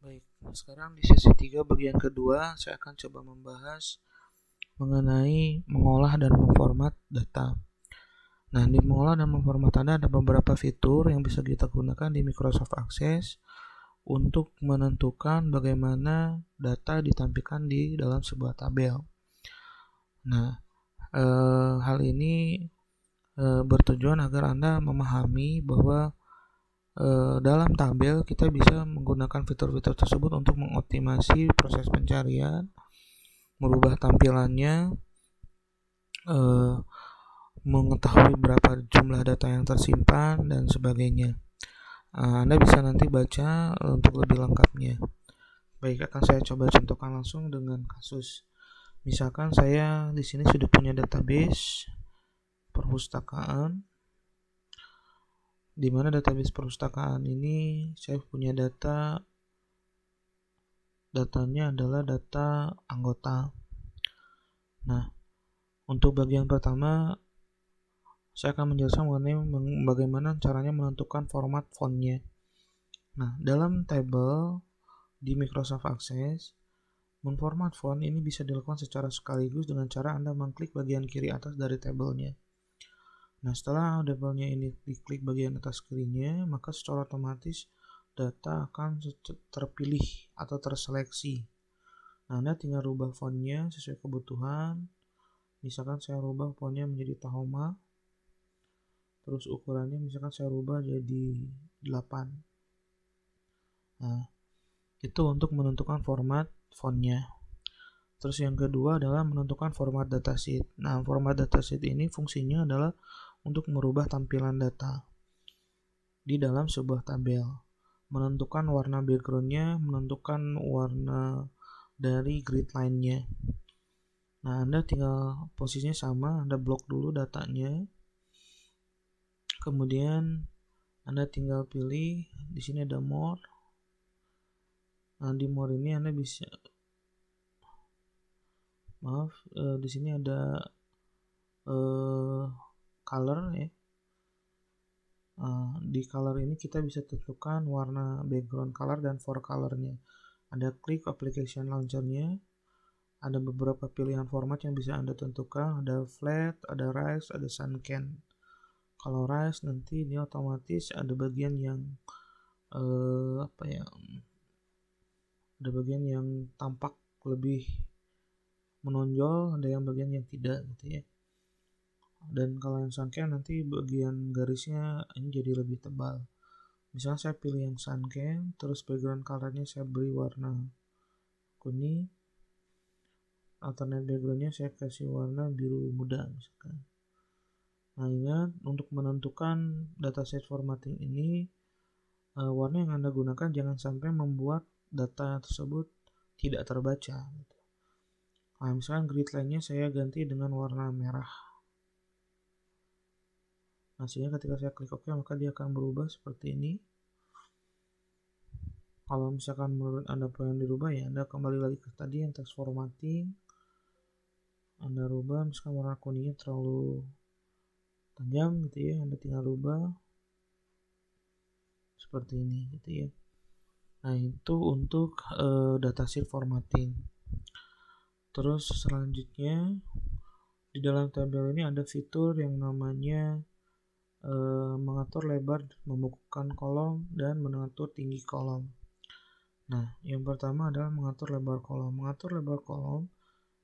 Baik, sekarang di sesi 3 bagian kedua saya akan coba membahas mengenai mengolah dan memformat data. Nah, di mengolah dan memformat data ada beberapa fitur yang bisa kita gunakan di Microsoft Access untuk menentukan bagaimana data ditampilkan di dalam sebuah tabel. Nah, hal ini bertujuan agar Anda memahami bahwa dalam tabel kita bisa menggunakan fitur-fitur tersebut untuk mengoptimasi proses pencarian, merubah tampilannya, mengetahui berapa jumlah data yang tersimpan dan sebagainya. Anda bisa nanti baca untuk lebih lengkapnya. Baik, akan saya coba contohkan langsung dengan kasus. Misalkan saya di sini sudah punya database perpustakaan, di mana database perpustakaan ini saya punya datanya adalah data anggota. Nah, untuk bagian pertama saya akan menjelaskan mengenai bagaimana caranya menentukan format fontnya. Nah, dalam tabel di Microsoft Access, memformat font ini bisa dilakukan secara sekaligus dengan cara Anda mengklik bagian kiri atas dari tabelnya. Nah, setelah tabelnya ini diklik bagian atas kirinya, maka secara otomatis data akan terpilih atau terseleksi. Nah, Anda tinggal rubah fontnya sesuai kebutuhan. Misalkan saya rubah fontnya menjadi Tahoma, terus ukurannya misalkan saya rubah jadi 8. Nah, itu untuk menentukan format fontnya. Terus yang kedua adalah menentukan format datasheet. Nah, format datasheet ini fungsinya adalah untuk merubah tampilan data di dalam sebuah tabel. Menentukan warna backgroundnya, menentukan warna dari grid line-nya. Nah, Anda tinggal posisinya sama, Anda blok dulu datanya. Kemudian Anda tinggal pilih di sini ada more. Nah, di more ini Anda bisa di sini ada color ya. Di color ini kita bisa tentukan warna background color dan for colornya. Ada klik application launchernya. Ada beberapa pilihan format yang bisa Anda tentukan. Ada flat, ada rise, ada sunken. Kalau rise nanti ini otomatis ada bagian yang ada bagian yang tampak lebih menonjol, ada yang bagian yang tidak gitu ya. Dan kalau yang sunken nanti bagian garisnya ini jadi lebih tebal. Misalnya saya pilih yang sunken, terus background colornya saya beri warna kuning, alternate backgroundnya saya kasih warna biru muda misalkan. Nah, ingat untuk menentukan dataset formatting ini, warna yang Anda gunakan jangan sampai membuat data tersebut tidak terbaca gitu. Nah, misalkan grid line-nya saya ganti dengan warna merah. Nah, sehingga ketika saya klik OK maka dia akan berubah seperti ini. Kalau misalkan menurut Anda apa yang dirubah ya Anda kembali lagi ke tadi yang text formatting. Anda rubah misalkan warna kuningnya terlalu tajam gitu ya, Anda tinggal rubah seperti ini gitu ya. Nah, itu untuk datasheet formatting. Terus selanjutnya di dalam tabel ini ada fitur yang namanya mengatur lebar membekukan kolom dan mengatur tinggi kolom. Nah, yang pertama adalah mengatur lebar kolom. Mengatur lebar kolom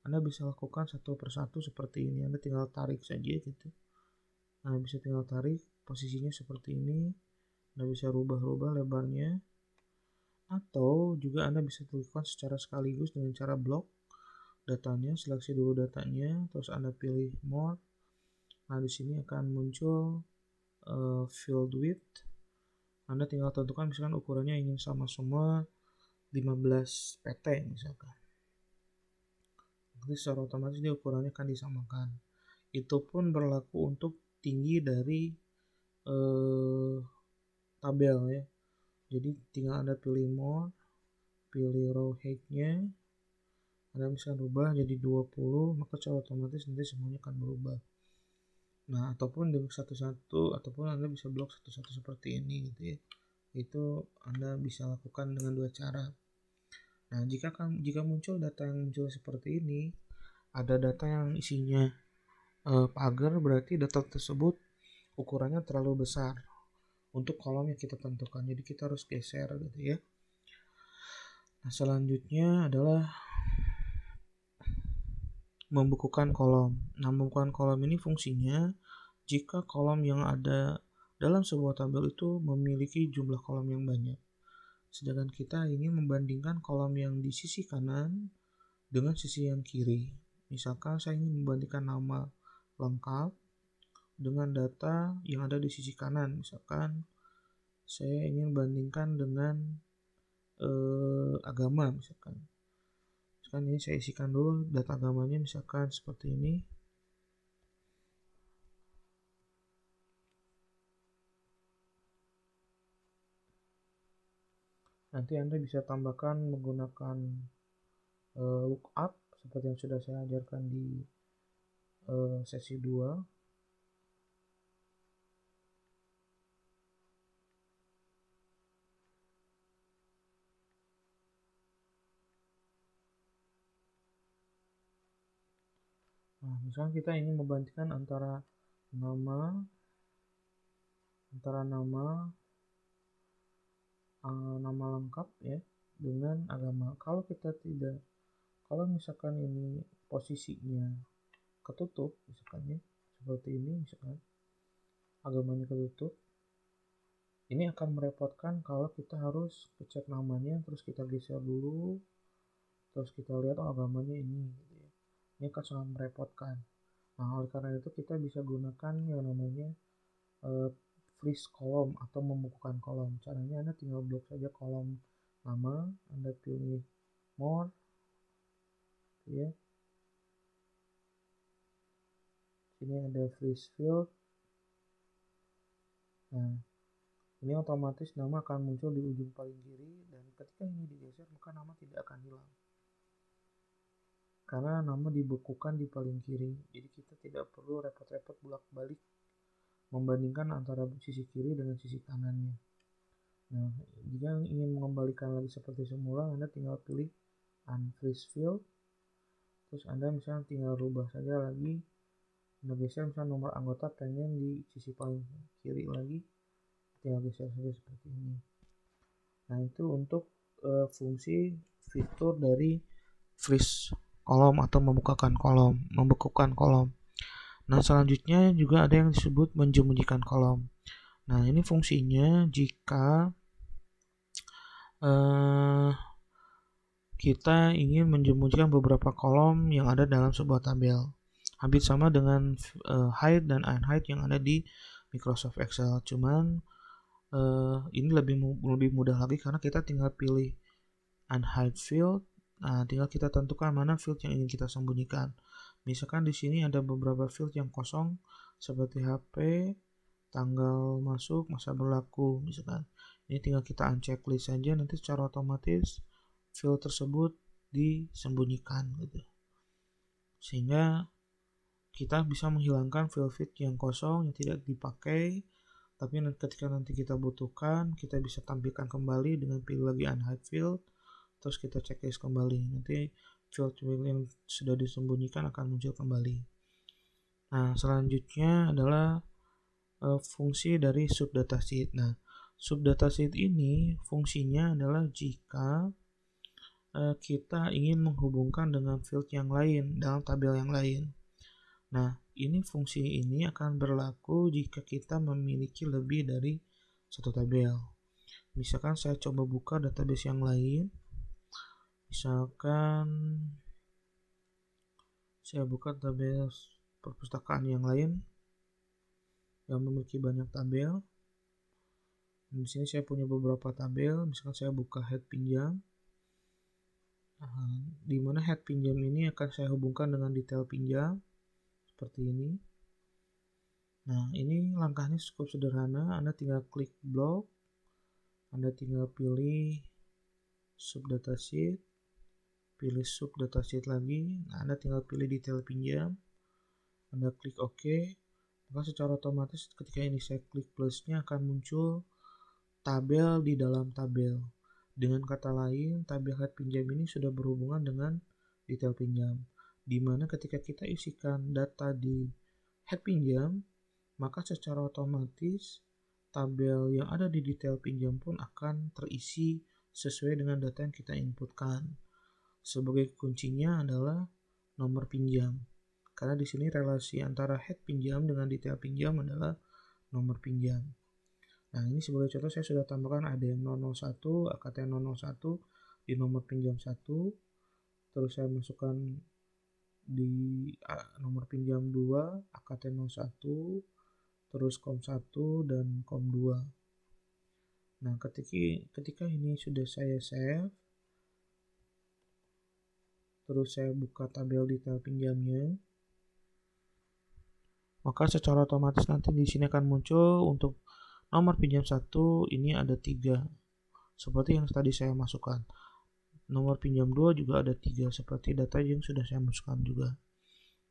Anda bisa lakukan satu persatu seperti ini. Anda tinggal tarik saja gitu. Anda bisa tinggal tarik posisinya seperti ini. Anda bisa rubah-rubah lebarnya. Atau juga Anda bisa lakukan secara sekaligus dengan cara blok datanya, seleksi dulu datanya, terus Anda pilih more. Nah, di sini akan muncul field width. Anda tinggal tentukan misalkan ukurannya ingin sama semua 15 pt misalkan. Nanti secara otomatis dia ukurannya akan disamakan. Itu pun berlaku untuk tinggi dari tabel ya. Jadi tinggal Anda pilih more, pilih row height-nya, Anda bisa rubah jadi 20, maka secara otomatis nanti semuanya akan berubah. Nah, ataupun dengan satu-satu, ataupun Anda bisa blok satu-satu seperti ini gitu ya. Itu Anda bisa lakukan dengan dua cara. Nah, jika muncul data yang muncul seperti ini, ada data yang isinya pagar, berarti data tersebut ukurannya terlalu besar untuk kolom yang kita tentukan. Jadi kita harus geser gitu ya. Nah, selanjutnya adalah membekukan kolom. Nah, membekukan kolom ini fungsinya jika kolom yang ada dalam sebuah tabel itu memiliki jumlah kolom yang banyak. Sedangkan kita ingin membandingkan kolom yang di sisi kanan dengan sisi yang kiri. Misalkan saya ingin membandingkan nama lengkap dengan data yang ada di sisi kanan. Misalkan saya ingin bandingkan dengan agama misalkan. Misalkan ini saya isikan dulu data agamanya misalkan seperti ini. Nanti Anda bisa tambahkan menggunakan lookup seperti yang sudah saya ajarkan di sesi 2. Nah, misalkan kita ingin membandingkan antara nama nama lengkap ya dengan agama. Kalau misalkan ini posisinya ketutup misalkan ya, seperti ini misalkan agamanya ketutup, ini akan merepotkan kalau kita harus cek namanya terus kita geser dulu terus kita lihat agamanya ini gitu ya. Ini akan sangat merepotkan. Nah, oleh karena itu kita bisa gunakan yang namanya freeze kolom atau membukukan kolom. Caranya Anda tinggal blok saja kolom nama, Anda pilih more ya. Sini ada freeze field. Nah, ini otomatis nama akan muncul di ujung paling kiri dan ketika ini digeser maka nama tidak akan hilang. Karena nama dibekukan di paling kiri. Jadi kita tidak perlu repot-repot bolak-balik membandingkan antara sisi kiri dengan sisi kanannya. Nah, jika ingin mengembalikan lagi seperti semula, Anda tinggal pilih unfreeze field. Terus Anda misalnya tinggal rubah saja lagi. Anda geser misalnya nomor anggota pengen di sisi paling kiri lagi. Tinggal geser saja seperti ini. Nah, itu untuk fungsi fitur dari freeze kolom atau membekukan kolom. Nah, selanjutnya juga ada yang disebut menjemujikan kolom. Nah, ini fungsinya jika kita ingin menjemujikan beberapa kolom yang ada dalam sebuah tabel. Hampir sama dengan hide dan unhide yang ada di Microsoft Excel. Cuman ini lebih mudah lagi karena kita tinggal pilih unhide field. Nah, tinggal kita tentukan mana field yang ingin kita sembunyikan. Misalkan di sini ada beberapa field yang kosong seperti HP, tanggal masuk, masa berlaku, misalkan. Ini tinggal kita unchecklist saja, nanti secara otomatis field tersebut disembunyikan gitu. Sehingga kita bisa menghilangkan field yang kosong yang tidak dipakai, tapi ketika nanti kita butuhkan, kita bisa tampilkan kembali dengan pilih lagi unhide field, terus kita checklist kembali. Nanti field yang sudah disembunyikan akan muncul kembali. Nah, selanjutnya adalah fungsi dari subdatasheet. Nah, subdatasheet ini fungsinya adalah jika kita ingin menghubungkan dengan field yang lain dalam tabel yang lain. Nah, fungsi ini akan berlaku jika kita memiliki lebih dari satu tabel. Misalkan saya coba buka database yang lain. Misalkan saya buka database perpustakaan yang lain yang memiliki banyak tabel. Di sini saya punya beberapa tabel. Misalkan saya buka head pinjam. Di mana head pinjam ini akan saya hubungkan dengan detail pinjam seperti ini. Nah, ini langkahnya cukup sederhana. Anda tinggal klik blok, Anda tinggal pilih subdatasheet, pilih subdatasheet lagi. Nah, Anda tinggal pilih detail pinjam, Anda klik OK. Maka secara otomatis ketika ini saya klik plusnya akan muncul tabel di dalam tabel. Dengan kata lain, tabel head pinjam ini sudah berhubungan dengan detail pinjam, di mana ketika kita isikan data di head pinjam, maka secara otomatis tabel yang ada di detail pinjam pun akan terisi sesuai dengan data yang kita inputkan. Sebagai kuncinya adalah nomor pinjam, karena di sini relasi antara head pinjam dengan detail pinjam adalah nomor pinjam. Nah, ini sebagai contoh saya sudah tambahkan ADM 001, AKT 001 di nomor pinjam 1, terus saya masukkan di nomor pinjam 2, AKT 01, terus COM 1 dan COM 2. Nah, ketika ini sudah saya save, terus saya buka tabel detail pinjamnya, maka secara otomatis nanti di sini akan muncul untuk nomor pinjam 1 ini ada 3, seperti yang tadi saya masukkan. Nomor pinjam 2 juga ada 3, seperti data yang sudah saya masukkan juga.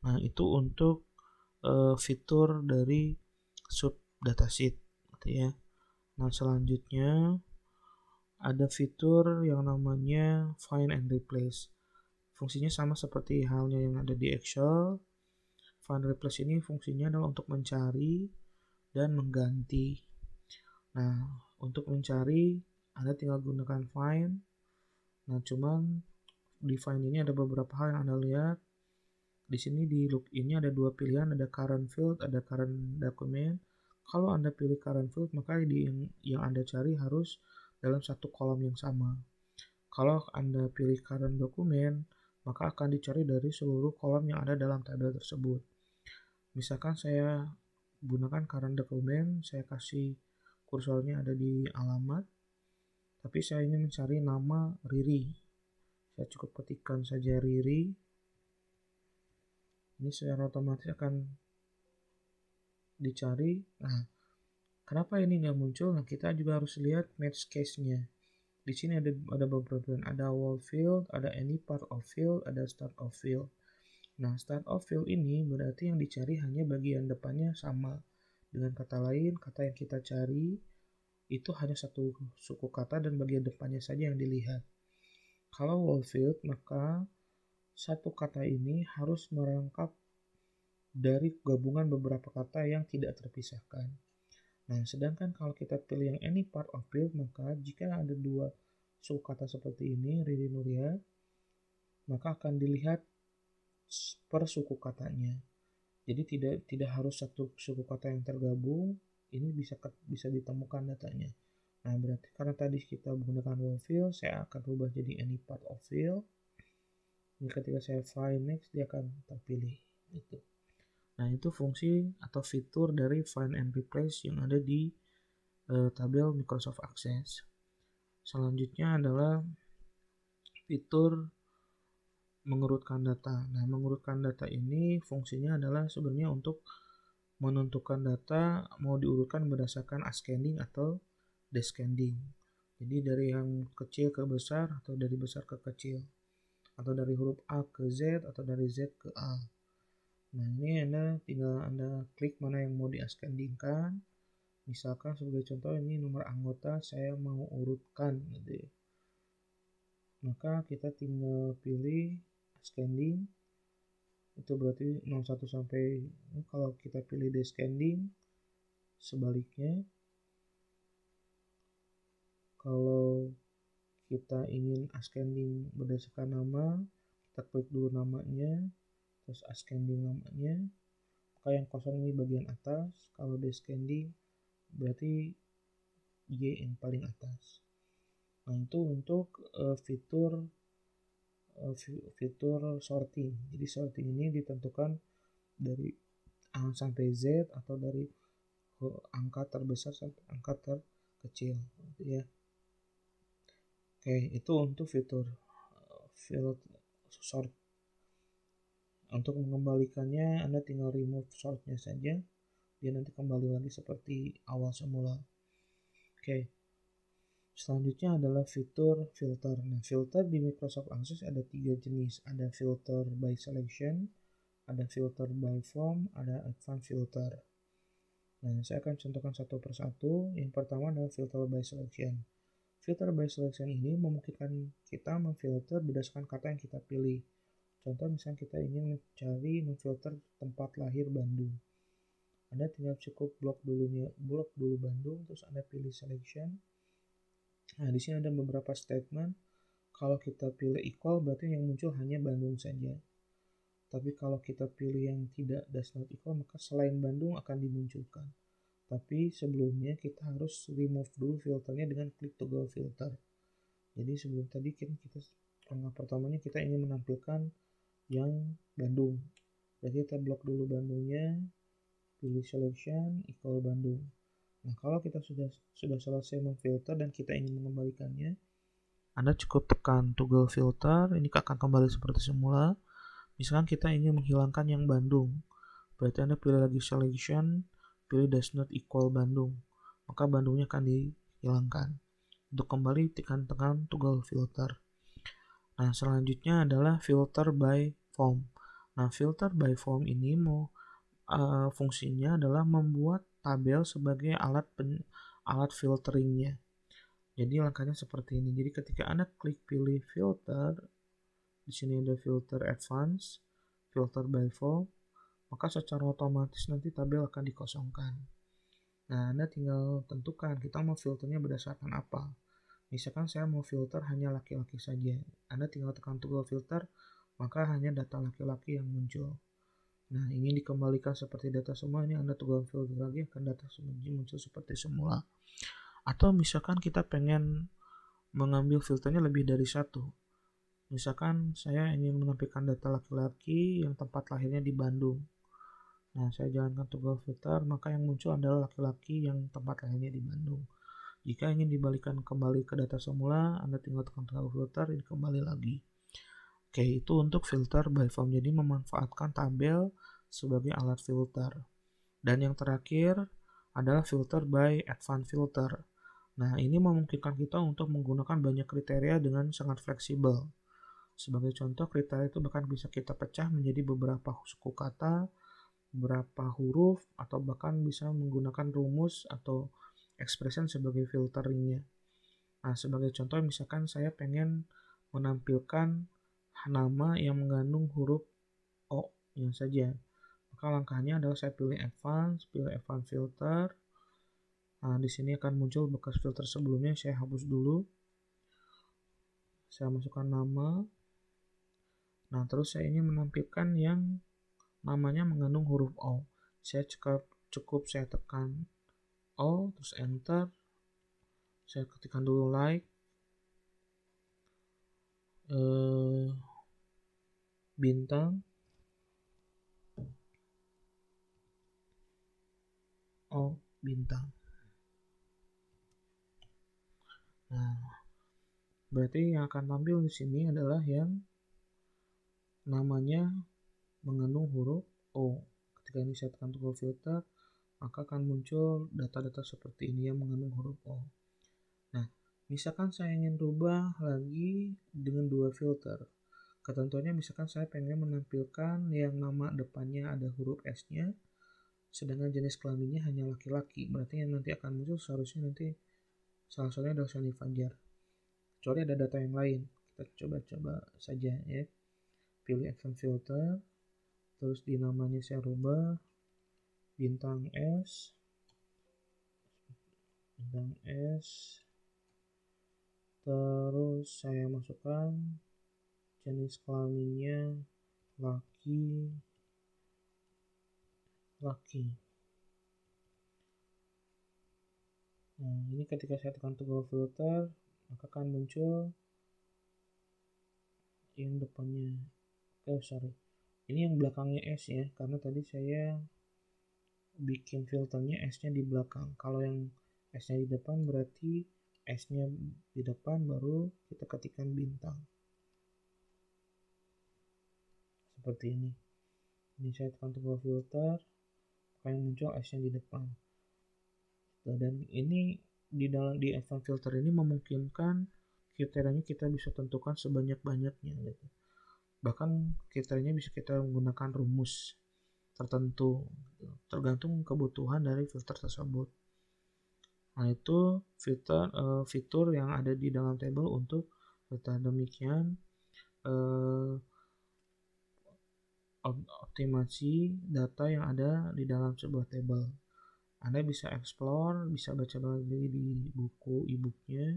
Nah, itu untuk fitur dari sub datasheet gitu ya. Nah, selanjutnya ada fitur yang namanya find and replace. Fungsinya sama seperti halnya yang ada di Excel. Find and replace ini fungsinya adalah untuk mencari dan mengganti. Nah, untuk mencari Anda tinggal gunakan find. Nah, cuman di find ini ada beberapa hal yang Anda lihat. Di sini di look ini ada dua pilihan, ada current field, ada current document. Kalau Anda pilih current field, maka yang Anda cari harus dalam satu kolom yang sama. Kalau Anda pilih current document, maka akan dicari dari seluruh kolom yang ada dalam tabel tersebut. Misalkan saya gunakan current document, saya kasih kursornya ada di alamat, tapi saya ingin mencari nama Riri. Saya cukup ketikkan saja Riri. Ini secara otomatis akan dicari. Nah, kenapa ini nggak muncul? Nah, kita juga harus lihat match case-nya. Di sini ada beberapa, ada wall field, ada any part of field, ada start of field. Nah, start of field ini berarti yang dicari hanya bagian depannya sama. Dengan kata lain, kata yang kita cari itu hanya satu suku kata dan bagian depannya saja yang dilihat. Kalau wall field, maka satu kata ini harus merangkap dari gabungan beberapa kata yang tidak terpisahkan. Nah, sedangkan kalau kita pilih yang any part of field, maka jika ada dua suku kata seperti ini, Riri Nuria, maka akan dilihat per suku katanya. Jadi tidak harus satu suku kata yang tergabung, ini bisa ditemukan datanya. Nah, berarti karena tadi kita menggunakan wall field, saya akan rubah jadi any part of field. Jadi ketika saya find next, dia akan terpilih. Gitu. Nah, itu fungsi atau fitur dari find and replace yang ada di tabel Microsoft Access. Selanjutnya adalah fitur mengurutkan data. Nah, mengurutkan data ini fungsinya adalah sebenarnya untuk menentukan data mau diurutkan berdasarkan ascending atau descending. Jadi dari yang kecil ke besar atau dari besar ke kecil. Atau dari huruf A ke Z atau dari Z ke A. Nah, ini tinggal Anda klik mana yang mau di-ascendingkan. Misalkan sebagai contoh ini nomor anggota saya mau urutkan gitu ya. Maka kita tinggal pilih ascending. Itu berarti 01 sampai kalau kita pilih descending sebaliknya. Kalau kita ingin ascending berdasarkan nama, kita klik dulu namanya, terus ascending namanya. Maka yang kosong ini bagian atas, kalau descending berarti Y yang paling atas. Nah, itu untuk fitur sorting. Jadi sorting ini ditentukan dari A sampai Z atau dari angka terbesar sampai angka terkecil gitu ya. Oke, itu untuk fitur field sort. Untuk mengembalikannya Anda tinggal remove sortnya saja, dia nanti kembali lagi seperti awal semula. Oke, selanjutnya adalah fitur filter. Nah, filter di Microsoft Access ada 3 jenis. Ada filter by selection, ada filter by form, ada advanced filter. Nah, saya akan contohkan satu persatu. Yang pertama adalah filter by selection. Filter by selection ini memungkinkan kita memfilter berdasarkan kata yang kita pilih. Contoh misalnya kita ingin memfilter tempat lahir Bandung. Anda tinggal cukup blok dulu Bandung, terus Anda pilih selection. Nah, di sini ada beberapa statement. Kalau kita pilih equal berarti yang muncul hanya Bandung saja. Tapi kalau kita pilih yang tidak does not equal, maka selain Bandung akan dimunculkan. Tapi sebelumnya kita harus remove dulu filternya dengan klik toggle filter. Jadi sebelum tadi kita langkah pertamanya kita ingin menampilkan yang Bandung. Berarti kita blok dulu Bandungnya, pilih selection equal Bandung. Nah, kalau kita sudah selesai memfilter dan kita ingin mengembalikannya, Anda cukup tekan toggle filter, ini akan kembali seperti semula. Misalkan kita ingin menghilangkan yang Bandung, berarti Anda pilih lagi selection, pilih does not equal Bandung, maka Bandungnya akan dihilangkan. Untuk kembali tekan toggle filter. Nah, selanjutnya adalah filter by form. Nah, filter by form ini fungsinya adalah membuat tabel sebagai alat filteringnya. Jadi langkahnya seperti ini. Jadi ketika Anda klik pilih filter, di sini ada filter advance, filter by form, maka secara otomatis nanti tabel akan dikosongkan. Nah, Anda tinggal tentukan kita mau filternya berdasarkan apa. Misalkan saya mau filter hanya laki-laki saja. Anda tinggal tekan toggle filter, maka hanya data laki-laki yang muncul. Nah, ingin dikembalikan seperti data semua, ini Anda toggle filter lagi akan data muncul seperti semula. Atau misalkan kita pengen mengambil filternya lebih dari satu. Misalkan saya ingin menampilkan data laki-laki yang tempat lahirnya di Bandung. Nah, saya jalankan toggle filter, maka yang muncul adalah laki-laki yang tempat lahirnya di Bandung. Jika ingin dibalikan kembali ke data semula, Anda tinggal tekan toggle filter, ini kembali lagi. Oke, itu untuk filter by form. Jadi memanfaatkan tabel sebagai alat filter. Dan yang terakhir adalah filter by advanced filter. Nah, ini memungkinkan kita untuk menggunakan banyak kriteria dengan sangat fleksibel. Sebagai contoh, kriteria itu bahkan bisa kita pecah menjadi beberapa suku kata, beberapa huruf, atau bahkan bisa menggunakan rumus atau expression sebagai filteringnya. Nah, sebagai contoh, misalkan saya pengen menampilkan nama yang mengandung huruf O yang saja. Maka langkahnya adalah saya pilih advance filter. Nah, di sini akan muncul bekas filter sebelumnya, saya hapus dulu. Saya masukkan nama. Nah, terus saya ingin menampilkan yang namanya mengandung huruf O. Saya cukup saya tekan O, terus enter. Saya ketikkan dulu like. Bintang. O, bintang. Nah, berarti yang akan tampil di sini adalah yang namanya mengandung huruf O. Ketika ini saya tekan tombol filter, maka akan muncul data-data seperti ini yang mengandung huruf O. Nah, misalkan saya ingin rubah lagi dengan dua filter. Ketentuannya misalkan saya pengen menampilkan yang nama depannya ada huruf S-nya, sedangkan jenis kelaminnya hanya laki-laki. Berarti yang nanti akan muncul seharusnya nanti salah satunya adalah Sony Fajar. Kecuali ada data yang lain. Kita coba-coba saja ya. Pilih advanced filter, terus di namanya saya rubah bintang S, terus saya masukkan jenis kelaminnya laki. Nah, ini ketika saya tekan tombol filter, maka akan muncul yang depannya. Ini yang belakangnya S ya, karena tadi saya bikin filternya S-nya di belakang. Kalau yang S-nya di depan berarti S-nya di depan baru kita ketikkan bintang. Seperti ini. Ini saya tekan tombol filter, maka yang muncul S-nya di depan. Dan ini di advanced filter ini memungkinkan kriterianya kita bisa tentukan sebanyak-banyaknya gitu. Bahkan kriterianya bisa kita menggunakan rumus tertentu gitu, tergantung kebutuhan dari filter tersebut. Nah, itu fitur yang ada di dalam table untuk filter. Demikian optimasi data yang ada di dalam sebuah table. Anda bisa explore, bisa baca lagi di buku e-booknya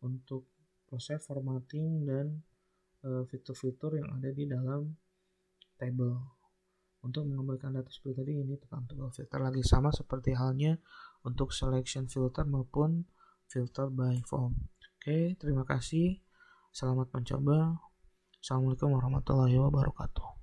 untuk proses formatting dan fitur-fitur yang ada di dalam table. Untuk mengembalikan data seperti tadi, ini tekan tombol filter lagi, sama seperti halnya untuk selection filter maupun filter by form. Oke, terima kasih. Selamat mencoba. Assalamualaikum warahmatullahi wabarakatuh.